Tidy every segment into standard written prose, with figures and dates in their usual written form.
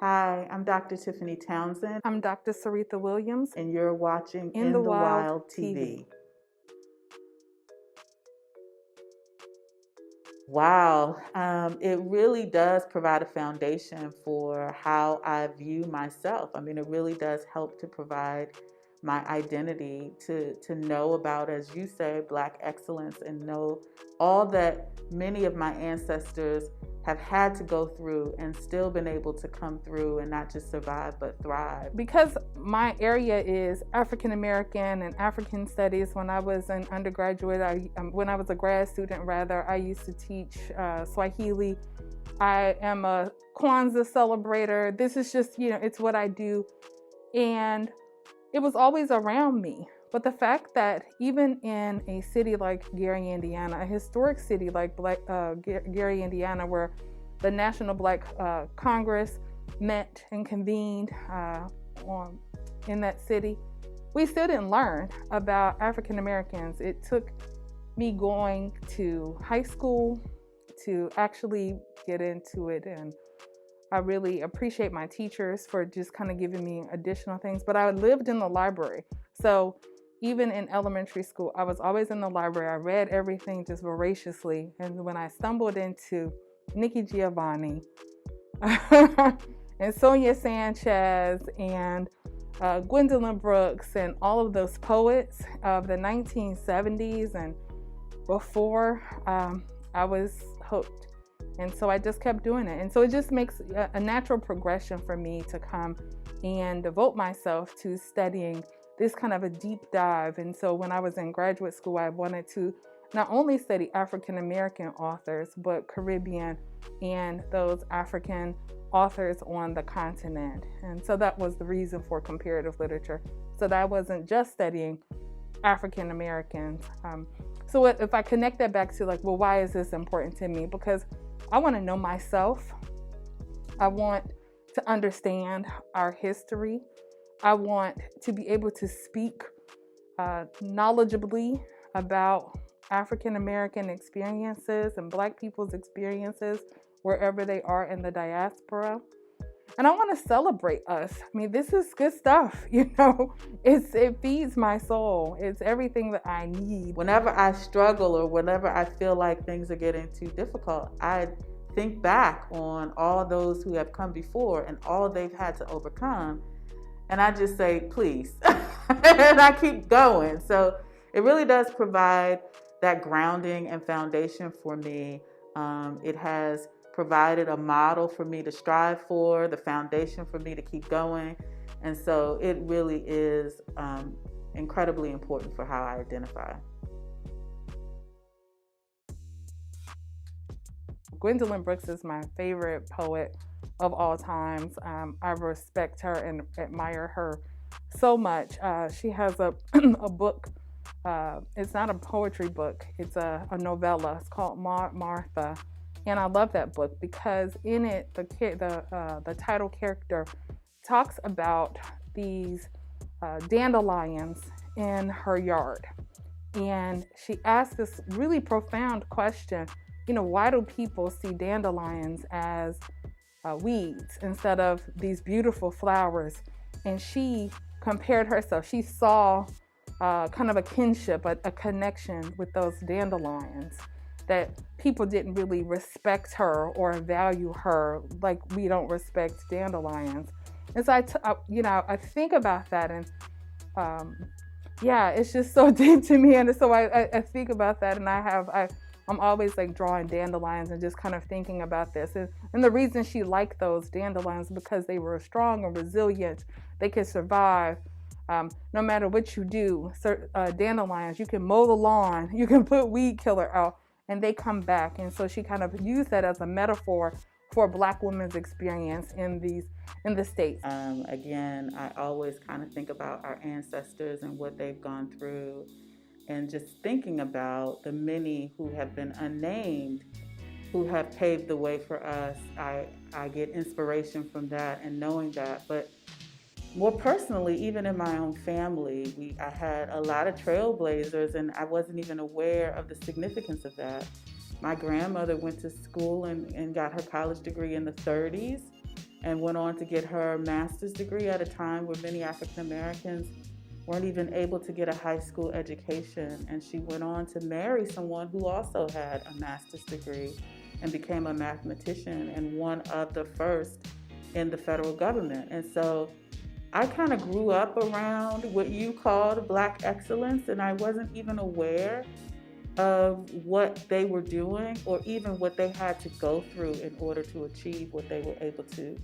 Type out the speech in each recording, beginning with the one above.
Hi, I'm Dr. Tiffany Townsend, I'm Dr. Saritha Williams, and you're watching In the Wild Wild TV. Wow, it really does provide a foundation for how I view myself. I mean, it really does help to provide my identity to know about, as you say, Black excellence and know all that many of my ancestors have had to go through and still been able to come through and not just survive but thrive. Because my area is African American and African studies, when I was an undergraduate, when I was a grad student rather, I used to teach Swahili. I am a Kwanzaa celebrator. This is just, it's what I do. And it was always around me. But the fact that even in a city like Gary, Indiana, a historic city like Gary, Indiana, where the National Black Congress met and convened in that city, we still didn't learn about African Americans. It took me going to high school to actually get into it, and I really appreciate my teachers for just kind of giving me additional things. But I lived in the library. So even in elementary school, I was always in the library. I read everything just voraciously. And when I stumbled into Nikki Giovanni and Sonia Sanchez and Gwendolyn Brooks and all of those poets of the 1970s and before, I was hooked. And so I just kept doing it. And so it just makes a natural progression for me to come and devote myself to studying this kind of a deep dive. And so when I was in graduate school, I wanted to not only study African American authors, but Caribbean and those African authors on the continent. And so that was the reason for comparative literature, so that I wasn't just studying African Americans. So if I connect that back to why is this important to me? Because I want to know myself. I want to understand our history. I want to be able to speak knowledgeably about African American experiences and Black people's experiences wherever they are in the diaspora. And I want to celebrate us. I mean, this is good stuff, it feeds my soul. It's everything that I need. Whenever I struggle or whenever I feel like things are getting too difficult, I think back on all those who have come before and all they've had to overcome. And I just say, please. And I keep going. So it really does provide that grounding and foundation for me. It has provided a model for me to strive for, the foundation for me to keep going. And so it really is incredibly important for how I identify. Gwendolyn Brooks is my favorite poet of all times. I respect her and admire her so much. She has a book. It's not a poetry book. It's a novella. It's called Martha. And I love that book because in it, the title character talks about these dandelions in her yard. And she asks this really profound question, why do people see dandelions as weeds instead of these beautiful flowers? And she compared herself. She saw kind of a kinship, a connection with those dandelions, that people didn't really respect her or value her like we don't respect dandelions. And so I think about that, and it's just so deep to me. And so I think about that, and I'm always drawing dandelions and just kind of thinking about this. And the reason she liked those dandelions because they were strong and resilient. They could survive no matter what you do. Dandelions, you can mow the lawn, you can put weed killer out, and they come back. And so she kind of used that as a metaphor for Black women's experience in the States. Again, I always kind of think about our ancestors and what they've gone through, and just thinking about the many who have been unnamed, who have paved the way for us. I get inspiration from that and knowing that. But more personally, even in my own family, I had a lot of trailblazers, and I wasn't even aware of the significance of that. My grandmother went to school and got her college degree in the 30s. and went on to get her master's degree at a time where many African Americans weren't even able to get a high school education. And she went on to marry someone who also had a master's degree and became a mathematician and one of the first in the federal government. And so I kind of grew up around what you called Black excellence, and I wasn't even aware of what they were doing or even what they had to go through in order to achieve what they were able to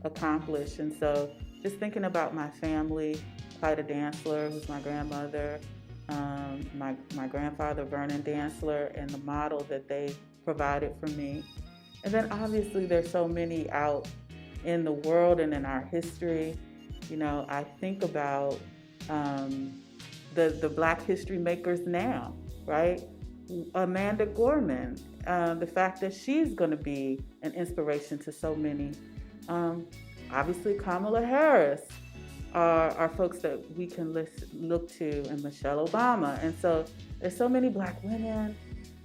accomplish. And so just thinking about my family, Clyda Dantzler, who's my grandmother, my grandfather, Vernon Dantzler, and the model that they provided for me. And then obviously there's so many out in the world and in our history. You know, I think about the Black history makers now, right? Amanda Gorman, the fact that she's going to be an inspiration to so many. Obviously, Kamala Harris are folks that we can look to, and Michelle Obama. And so there's so many Black women,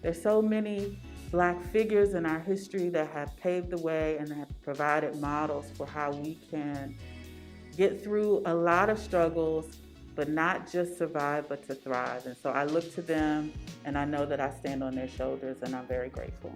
there's so many Black figures in our history that have paved the way and have provided models for how we can get through a lot of struggles, but not just survive, but to thrive. And so I look to them, and I know that I stand on their shoulders, and I'm very grateful.